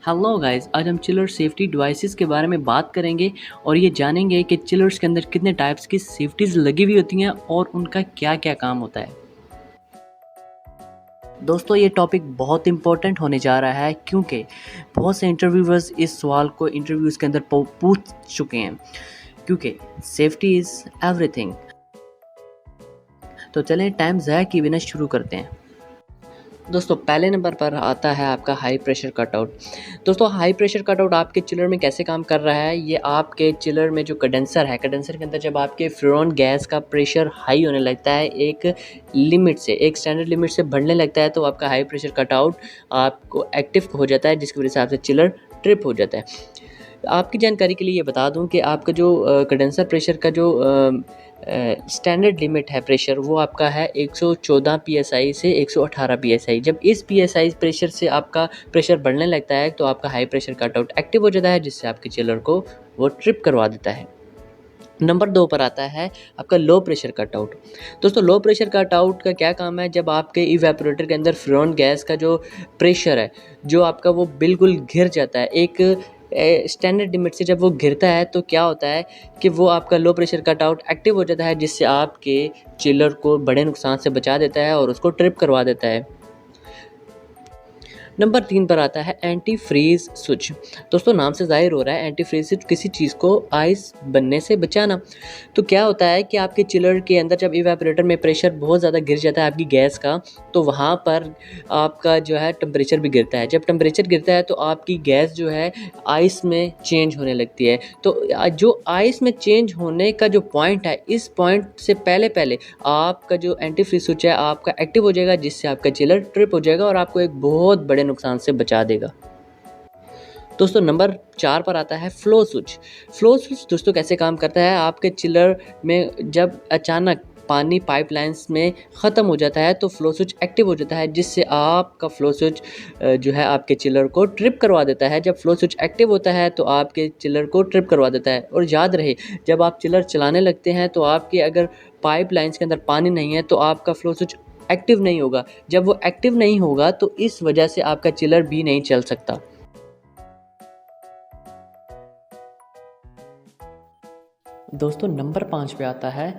Hello guys, आज हम chiller safety devices के बारे में बात करेंगे और ये जानेंगे कि चिलर्स के अंदर कितने टाइप्स की सेफ्टीज लगी हुई होती हैं और उनका क्या क्या काम होता है। दोस्तों, ये टॉपिक बहुत इंपॉर्टेंट होने जा रहा है क्योंकि बहुत से इंटरव्यूअर्स इस सवाल को इंटरव्यूज़ के अंदर पूछ चुके हैं क्योंकि सेफ्टी इज़ एवरीथिंग। तो चलें टाइम ज़ाया किए बिना शुरू करते हैं। दोस्तों, पहले नंबर पर आता है आपका हाई प्रेशर कटआउट। दोस्तों, हाई प्रेशर कटआउट आपके चिलर में कैसे काम कर रहा है, ये आपके चिलर में जो कंडेंसर है, कंडेंसर के अंदर जब आपके फ्यूरॉन गैस का प्रेशर हाई होने लगता है, एक लिमिट से, एक स्टैंडर्ड लिमिट से बढ़ने लगता है, तो आपका हाई प्रेशर कटआउट आपको एक्टिव हो जाता है, जिसकी वजह से आपसे चिलर ट्रिप हो जाता है। आपकी जानकारी के लिए ये बता दूं कि आपका जो कंडेंसर प्रेशर का जो स्टैंडर्ड लिमिट है प्रेशर, वो आपका है 114 psi से 118 psi। जब इस psi प्रेशर से आपका प्रेशर बढ़ने लगता है तो आपका हाई प्रेशर कटआउट एक्टिव हो जाता है, जिससे आपके चिलर को वो ट्रिप करवा देता है। नंबर 2 पर आता है आपका लो प्रेशर कटआउट। दोस्तों, लो प्रेशर कटआउट का क्या काम है, जब आपके इवेपोरेटर के अंदर फ्यूरॉन गैस का जो प्रेशर है, जो आपका वो बिल्कुल गिर जाता है, एक स्टैंडर्ड लिमिट से जब वो गिरता है तो क्या होता है कि वो आपका लो प्रेशर कटआउट एक्टिव हो जाता है, जिससे आपके चिलर को बड़े नुकसान से बचा देता है और उसको ट्रिप करवा देता है। नंबर 3 पर आता है एंटी फ्रीज स्विच। दोस्तों, नाम से ज़ाहिर हो रहा है एंटी फ्रीज स्विच किसी चीज़ को आइस बनने से बचाना। तो क्या होता है कि आपके चिलर के अंदर जब इवेपोरेटर में प्रेशर बहुत ज़्यादा गिर जाता है आपकी गैस का, तो वहाँ पर आपका जो है टेम्परेचर भी गिरता है। जब टेम्परेचर गिरता है तो आपकी गैस जो है आइस में चेंज होने लगती है। तो जो आइस में चेंज होने का जो पॉइंट है, इस पॉइंट से पहले पहले आपका जो एंटी फ्रीज स्विच है आपका एक्टिव हो जाएगा, जिससे आपका चिलर ट्रिप हो जाएगा और आपको एक बहुत बड़े नुकसान से बचा देगा। दोस्तों, नंबर 4 पर आता है फ्लो स्विच। फ्लो स्विच दोस्तों कैसे काम करता है, आपके चिलर में जब अचानक पानी पाइपलाइंस में ख़त्म हो जाता है तो फ्लो स्विच एक्टिव हो जाता है, जिससे आपका फ्लो स्विच जो है आपके चिलर को ट्रिप करवा देता है। जब फ्लो स्विच एक्टिव होता है तो आपके चिलर को ट्रिप करवा देता है। और याद रहे, जब आप चिलर चलाने लगते हैं तो आपके अगर पाइपलाइंस के अंदर पानी नहीं है तो आपका फ्लो स्विच एक्टिव नहीं होगा। जब वो एक्टिव नहीं होगा तो इस वजह से आपका चिलर भी नहीं चल सकता। दोस्तों, नंबर 5 पे आता है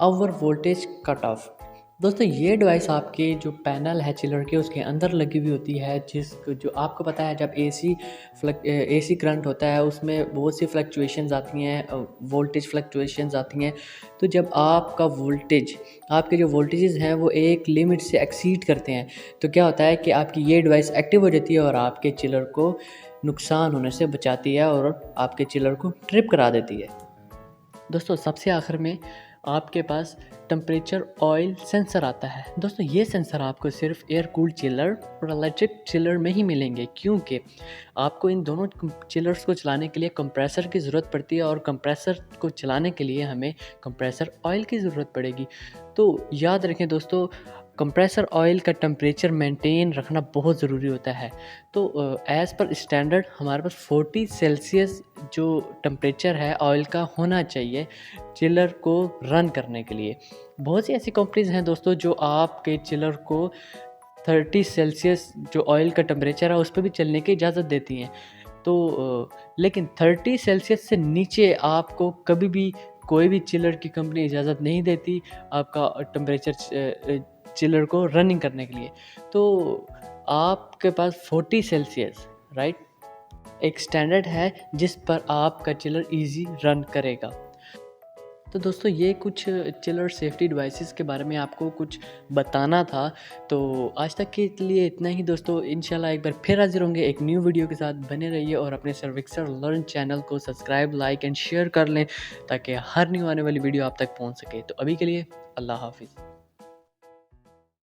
ओवर वोल्टेज कट ऑफ। दोस्तों, ये डिवाइस आपके जो पैनल है चिलर के उसके अंदर लगी हुई होती है, जो आपको पता है जब एसी करंट होता है उसमें बहुत सी फ्लक्चुएशंस आती हैं, वोल्टेज फ्लक्चुएशंस आती हैं। तो जब आपका वोल्टेज, आपके जो वोल्टेजेस हैं वो एक लिमिट से एक्सीड करते हैं तो क्या होता है कि आपकी ये डिवाइस एक्टिव हो जाती है और आपके चिलर को नुकसान होने से बचाती है और आपके चिलर को ट्रिप करा देती है। दोस्तों, सबसे आखिर में आपके पास टेम्परेचर ऑयल सेंसर आता है। दोस्तों, ये सेंसर आपको सिर्फ एयर कूल्ड चिलर और इलेक्ट्रिक चिलर में ही मिलेंगे, क्योंकि आपको इन दोनों चिलर्स को चलाने के लिए कंप्रेसर की ज़रूरत पड़ती है और कंप्रेसर को चलाने के लिए हमें कंप्रेसर ऑयल की ज़रूरत पड़ेगी। तो याद रखें दोस्तों, कंप्रेसर ऑयल का टेम्परेचर मेंटेन रखना बहुत ज़रूरी होता है। तो एज़ पर स्टैंडर्ड हमारे पास 40 सेल्सियस जो टेम्परेचर है ऑयल का होना चाहिए चिलर को रन करने के लिए। बहुत सी ऐसी कंपनीज़ हैं दोस्तों जो आपके चिलर को 30 सेल्सियस जो ऑयल का टेम्परेचर है उस पर भी चलने की इजाज़त देती हैं। तो लेकिन 30 सेल्सियस से नीचे आपको कभी भी कोई भी चिलर की कंपनी इजाज़त नहीं देती आपका टेम्परेचर चिलर को रनिंग करने के लिए। तो आपके पास 40 सेल्सियस राइट एक स्टैंडर्ड है जिस पर आपका चिलर इजी रन करेगा। तो दोस्तों, ये कुछ चिलर सेफ्टी डिवाइसेस के बारे में आपको कुछ बताना था। तो आज तक के लिए इतना ही दोस्तों। इंशाल्लाह एक बार फिर हाजिर होंगे एक न्यू वीडियो के साथ। बने रहिए और अपने सर्विक्सर लर्न चैनल को सब्सक्राइब, लाइक एंड शेयर कर लें ताकि हर न्यू आने वाली वीडियो आप तक पहुंच सके। तो अभी के लिए अल्लाह हाफिज़।